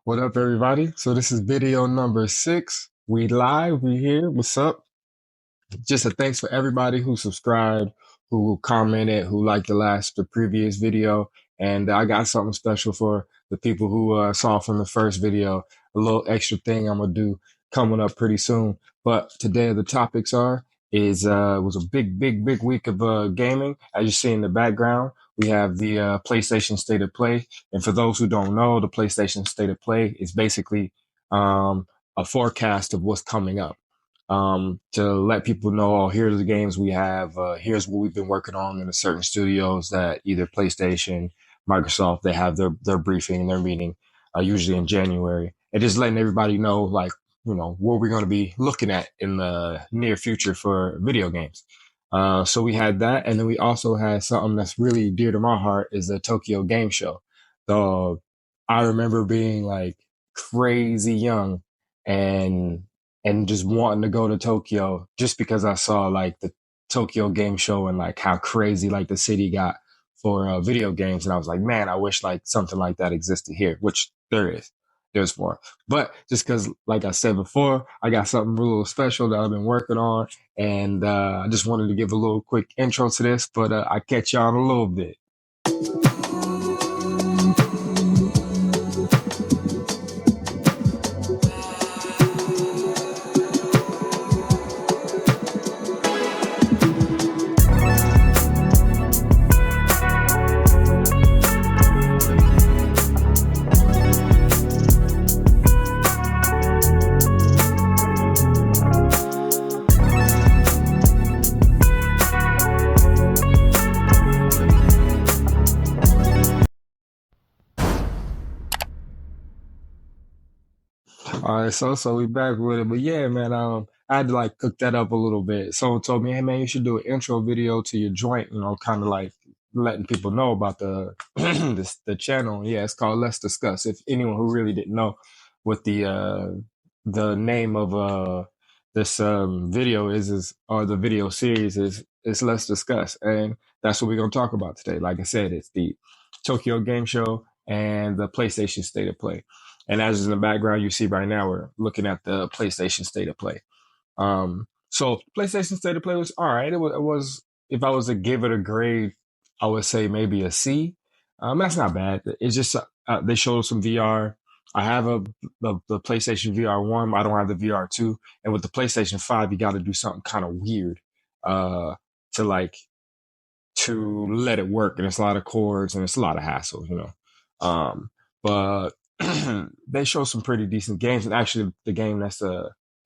What up, everybody? So this is video number 6. We live. We here. What's up? Just a thanks for everybody who subscribed, who commented, who liked the previous video, and I got something special for the people who saw from the first video. A little extra thing I'm gonna do coming up pretty soon. But today the topics are is was a big week of gaming. As you see in the background, we have the PlayStation State of Play, and for those who don't know, the PlayStation State of Play is basically a forecast of what's coming up to let people know, oh, here's the games we have. Here's what we've been working on in the certain studios that either PlayStation, Microsoft, they have their briefing and their meeting, usually in January. And just letting everybody know, like, what we're going to be looking at in the near future for video games. So we had that. And then we also had something that's really dear to my heart is the Tokyo Game Show. So I remember being like crazy young and just wanting to go to Tokyo just because I saw like the Tokyo Game Show and like how crazy like the city got for video games. And I was like, man, I wish like something like that existed here, which there is. There's more. But just because, like I said before, I got something a little special that I've been working on. And I just wanted to give a little quick intro to this, but I catch y'all in a little bit. All right, so we back with it, but yeah, man, I had to like cook that up a little bit. Someone told me, hey man, you should do an intro video to your joint, kind of like letting people know about the the channel. Yeah, it's called Let's Discuss. If anyone who really didn't know what the name of this video is or the video series is Let's Discuss, and that's what we're gonna talk about today. Like I said, it's the Tokyo Game Show and the PlayStation State of Play. And as in the background, you see right now, we're looking at the PlayStation State of Play. So PlayStation State of Play was all right. It was if I was to give it a grade, I would say maybe a C. That's not bad. It's just they showed some VR. I have the PlayStation VR 1. I don't have the VR 2. And with the PlayStation 5, you got to do something kind of weird uh, to like to let it work. And it's a lot of cords and it's a lot of hassle. But they show some pretty decent games. And actually, the game that's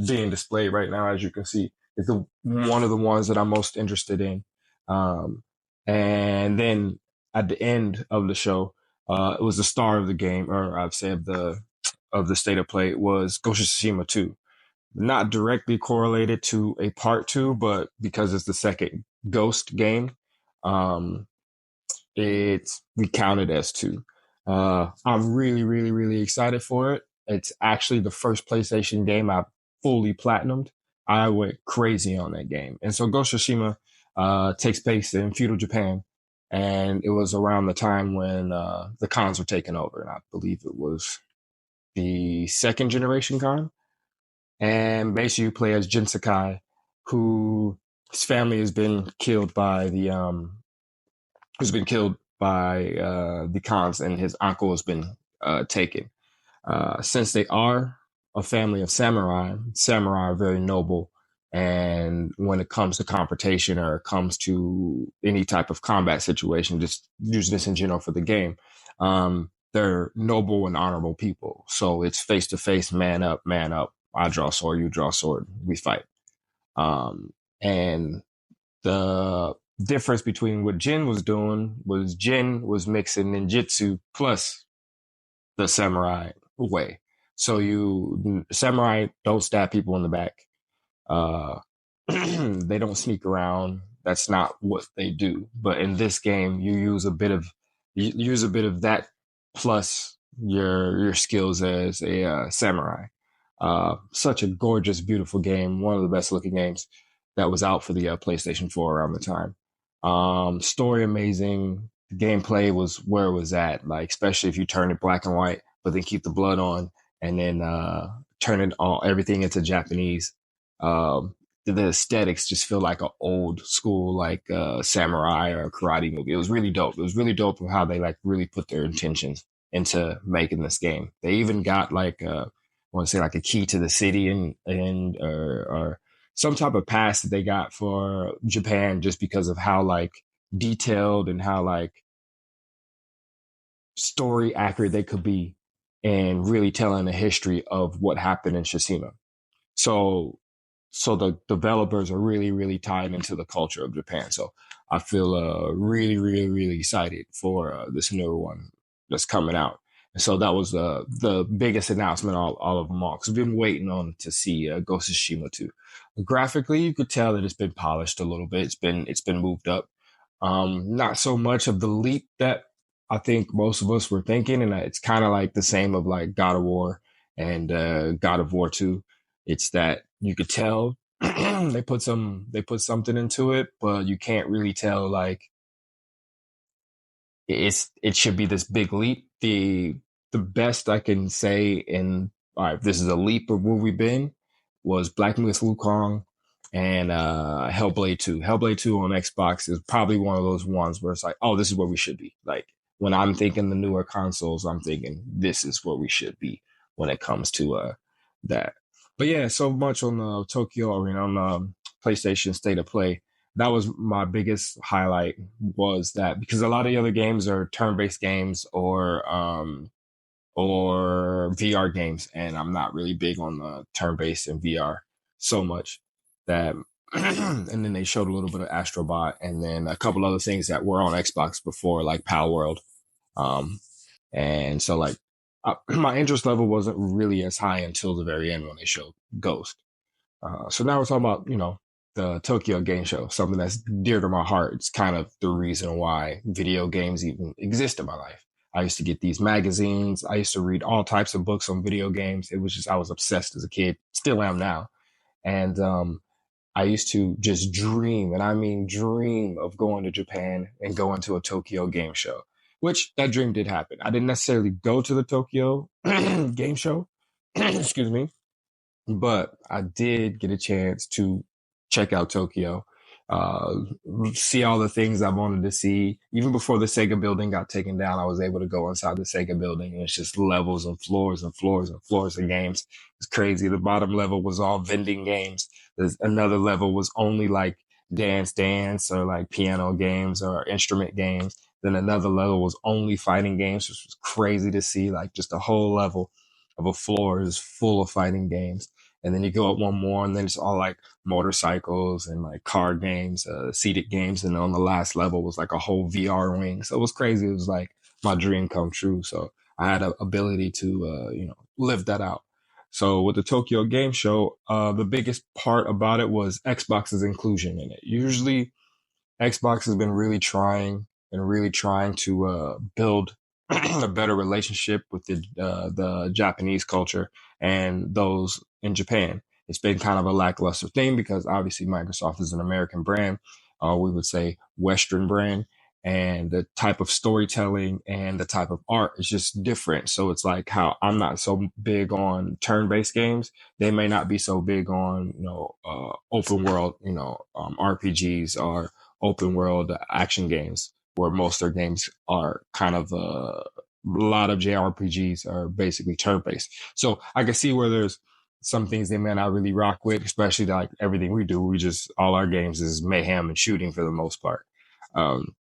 being displayed right now, as you can see, is one of the ones that I'm most interested in. Um, and then at the end of the show, it was the star of the game, or I'd say of the state of play, was Ghost of Tsushima 2. Not directly correlated to a part 2, but because it's the second Ghost game, um, it's we count it as 2. I'm really excited for it. It's actually the first PlayStation game I've fully platinumed. I went crazy on that game. And so Ghost of Tsushima takes place in feudal Japan. And it was around the time when the cons were taken over. And I believe it was the second generation con. And basically you play as Jin Sakai, who his family has been killed by the cons, and his uncle has been taken. Since they are a family of samurai, samurai are very noble. And when it comes to confrontation or it comes to any type of combat situation, just use this in general for the game, they're noble and honorable people. So it's face to face, man up, man up. I draw sword, you draw sword, we fight. And the difference between what Jin was mixing ninjutsu plus the samurai way. So samurai don't stab people in the back. They don't sneak around. That's not what they do. But in this game, you use a bit of that plus your skills as a samurai. Such a gorgeous, beautiful game. One of the best looking games that was out for the PlayStation 4 around the time. Story amazing. The gameplay was where it was at, like especially if you turn it black and white. but then keep the blood on, and then turn it all everything into Japanese. Um, the aesthetics just feel like an old school like samurai or karate movie. It was really dope. It was really dope of how they like really put their intentions into making this game. They even got like I want to say like a key to the city and or some type of pass that they got for Japan just because of how like detailed and how like story accurate they could be and really telling the history of what happened in Shishima. So so the developers are really tied into the culture of Japan. So I feel really excited for this newer one that's coming out. And so that was the biggest announcement all of them all because we've been waiting on to see Ghost of Tsushima 2. Graphically, you could tell that it's been polished a little bit. It's been moved up. Not so much of the leap that I think most of us were thinking, and it's kind of like the same of like God of War and God of War 2. It's that you could tell they put something into it, but you can't really tell like it should be this big leap. The best I can say in all right, this is a leap of where we've been was Black Myth Wukong and Hellblade 2. Hellblade 2 on Xbox is probably one of those ones where it's like, oh, this is where we should be. Like when I'm thinking the newer consoles, I'm thinking this is where we should be when it comes to that. But yeah, so much on Tokyo Arena on PlayStation State of Play. That was my biggest highlight was that because a lot of the other games are turn-based games or VR games, and I'm not really big on the turn-based and VR so much that. And then they showed a little bit of Astrobot, and then a couple other things that were on Xbox before, like Pal World. Um, and so, like, my interest level wasn't really as high until the very end when they showed Ghost. So now we're talking about, the Tokyo Game Show, something that's dear to my heart. It's kind of the reason why video games even exist in my life. I used to get these magazines. I used to read all types of books on video games. It was just, I was obsessed as a kid, still am now. And I used to just dream, and I mean dream of going to Japan and going to a Tokyo Game Show, which that dream did happen. I didn't necessarily go to the Tokyo Game Show, excuse me, but I did get a chance to check out Tokyo, uh, see all the things I wanted to see. Even before the Sega building got taken down, I was able to go inside the Sega building, and it's just levels and floors and floors and floors of games. It's crazy. The bottom level was all vending games. There's another level was only like dance or like piano games or instrument games. Then another level was only fighting games, which was crazy to see. Like just a whole level of a floor is full of fighting games. And then you go up one more, and then it's all like motorcycles and like card games, seated games. And on the last level was like a whole VR wing. So it was crazy. It was like my dream come true. So I had an ability to, live that out. So with the Tokyo Game Show, the biggest part about it was Xbox's inclusion in it. Usually Xbox has been really trying to build a better relationship with the Japanese culture and those in Japan. It's been kind of a lackluster thing because obviously Microsoft is an American brand, we would say Western brand, and the type of storytelling and the type of art is just different. So it's like how I'm not so big on turn-based games. They may not be so big on open world RPGs or open world action games where most of their games are kind of a lot of JRPGs are basically turn based. So I can see where there's some things they may not really rock with, especially like everything we do. We just all our games is mayhem and shooting for the most part. Um,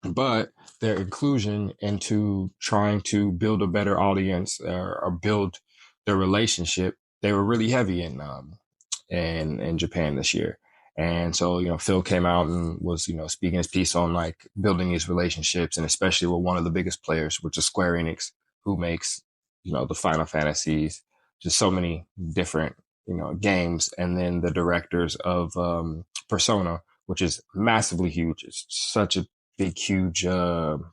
but their inclusion into trying to build a better audience or build their relationship, they were really heavy in Japan this year. And so, Phil came out and was, speaking his piece on like building these relationships and especially with one of the biggest players, which is Square Enix, who makes, the Final Fantasies, just so many different, games. And then the directors of Persona, which is massively huge. It's such a big, huge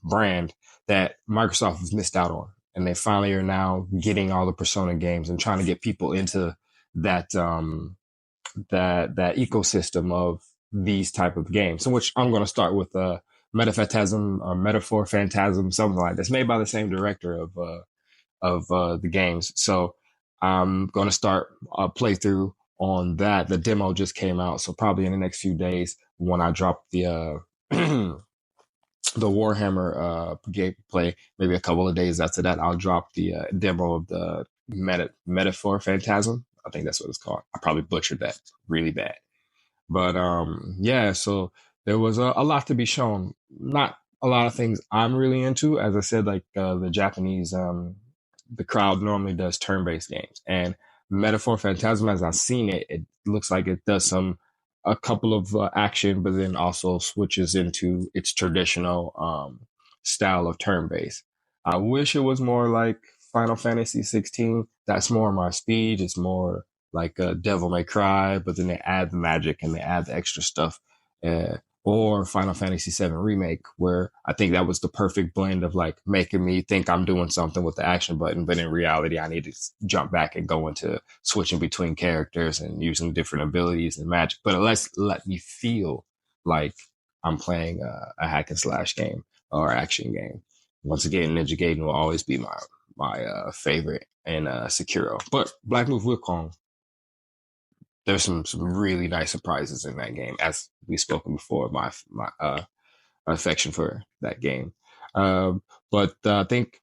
brand that Microsoft has missed out on. And they finally are now getting all the Persona games and trying to get people into that that ecosystem of these type of games. In which I'm going to start with Metaphantasm or Metaphor Phantasm, something like this, made by the same director of the games. So I'm going to start a playthrough on that. The demo just came out, so probably in the next few days when I drop the the Warhammer gameplay, maybe a couple of days after that, I'll drop the demo of the Metaphor Phantasm. I think that's what it's called. I probably butchered that really bad. But yeah, so there was a lot to be shown. Not a lot of things I'm really into. As I said, like the Japanese, the crowd normally does turn-based games, and Metaphor Phantasm, as I've seen it, it looks like it does a couple of action, but then also switches into its traditional style of turn-based. I wish it was more like Final Fantasy 16. That's more my speed. It's more like Devil May Cry, but then they add the magic and they add the extra stuff. Or Final Fantasy VII Remake, where I think that was the perfect blend of like making me think I'm doing something with the action button, but in reality, I need to jump back and go into switching between characters and using different abilities and magic. But let's let me feel like I'm playing a hack and slash game or action game. Once again, Ninja Gaiden will always be my favorite and Sekiro. But Black Myth Wukong, there's some really nice surprises in that game, as we've spoken before. My affection for that game, but I think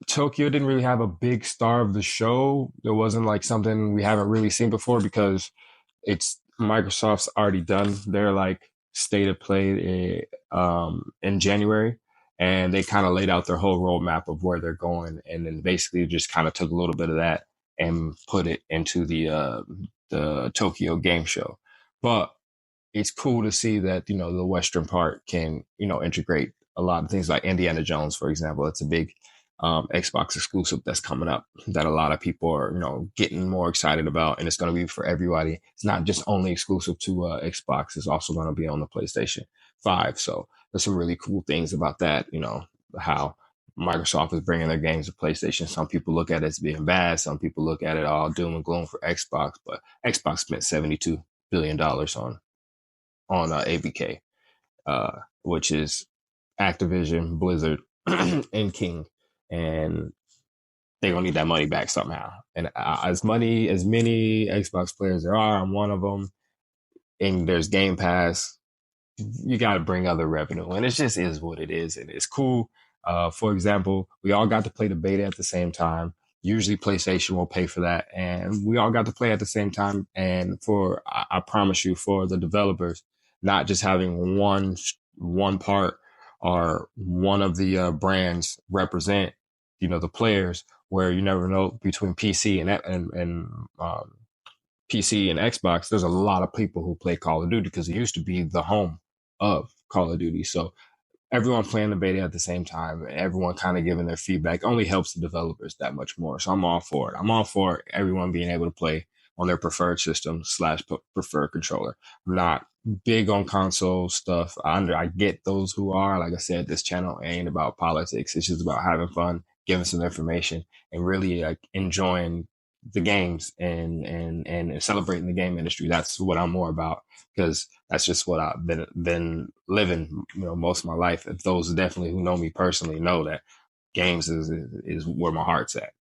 Tokyo didn't really have a big star of the show. There wasn't like something we haven't really seen before because it's Microsoft's already done their like state of play in January, and they kind of laid out their whole roadmap of where they're going, and then basically just kind of took a little bit of that and put it into the Tokyo Game Show. But it's cool to see that the Western part can integrate a lot of things like Indiana Jones, for example. It's a big Xbox exclusive that's coming up that a lot of people are getting more excited about, and it's going to be for everybody. It's not just only exclusive to Xbox; it's also going to be on the PlayStation 5. So there's some really cool things about that. How Microsoft is bringing their games to PlayStation. Some people look at it as being bad. Some people look at it all doom and gloom for Xbox, but Xbox spent $72 billion on ABK, which is Activision, Blizzard, and King, and they're gonna need that money back somehow. And as many Xbox players there are, I'm one of them. And there's Game Pass. You got to bring other revenue, and it just is what it is, and it's cool. For example, we all got to play the beta at the same time. Usually, PlayStation will pay for that, and we all got to play at the same time. And I promise you, for the developers, not just having one part or one of the brands represent, the players, where you never know between PC and PC and Xbox. There's a lot of people who play Call of Duty because it used to be the home of Call of Duty. So everyone playing the beta at the same time, everyone kind of giving their feedback only helps the developers that much more. So I'm all for it. I'm all for everyone being able to play on their preferred system slash preferred controller. I'm not big on console stuff. I get those who are. Like I said, this channel ain't about politics. It's just about having fun, giving some information, and really like enjoying the games and celebrating the game industry. That's what I'm more about because that's just what I've been living, most of my life. If those definitely who know me personally know that games is where my heart's at.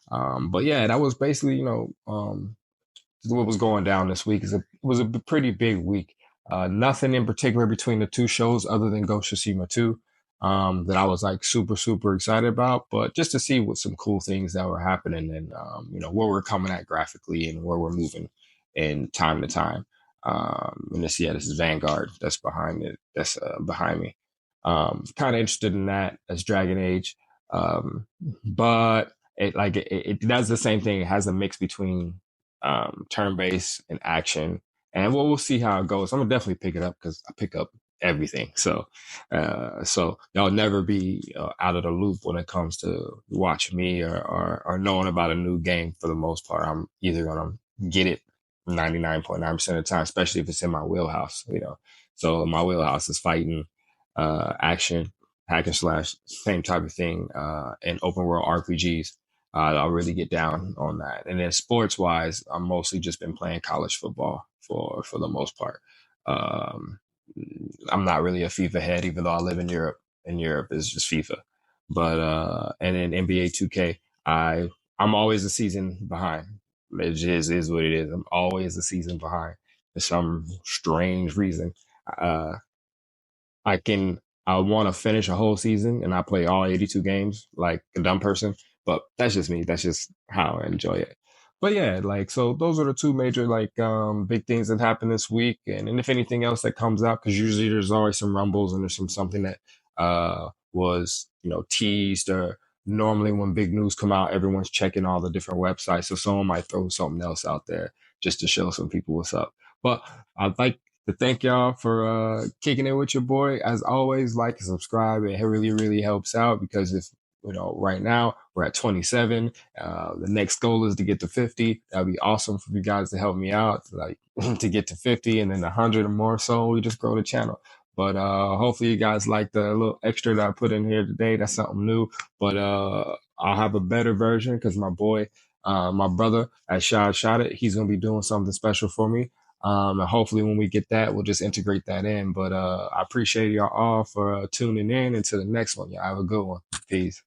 But yeah, that was basically what was going down this week. It was a pretty big week. Nothing in particular between the two shows other than Ghost of Tsushima 2 that I was like super excited about, but just to see what some cool things that were happening and where we're coming at graphically and where we're moving in time to time. And this is Vanguard that's behind it. That's behind me. Kind of interested in that as Dragon Age, but it does the same thing. It has a mix between turn based and action, and we'll see how it goes. I'm gonna definitely pick it up because I pick up everything. So y'all never be out of the loop when it comes to watching me or knowing about a new game. For the most part, I'm either gonna get it 99.9% of the time, especially if it's in my wheelhouse. So my wheelhouse is fighting, action, hack and slash, same type of thing, and open world RPGs. I'll really get down on that. And then sports wise, I'm mostly just been playing college football for the most part. Um, I'm not really a FIFA head, even though I live in Europe. In Europe is just FIFA, but and then NBA 2K. I I'm always a season behind. It just is what it is. I'm always a season behind for some strange reason. Uh, I can I want to finish a whole season and I play all 82 games like a dumb person, but that's just me. That's just how I enjoy it. But yeah, like so those are the two major like big things that happened this week, and if anything else that comes out, because usually there's always some rumbles and there's something that was teased, or normally when big news come out everyone's checking all the different websites, so someone might throw something else out there just to show some people what's up. But I'd like to thank y'all for kicking it with your boy. As always, like and subscribe. It really, really helps out because if right now we're at 27. The next goal is to get to 50. That'd be awesome for you guys to help me out, like to get to 50 and then 100 or more. So we just grow the channel. But hopefully you guys like the little extra that I put in here today. That's something new. But I'll have a better version because my brother at Shot It, he's gonna be doing something special for me. And hopefully when we get that, we'll just integrate that in. But I appreciate y'all all for tuning in. Until the next one, y'all have a good one. Peace.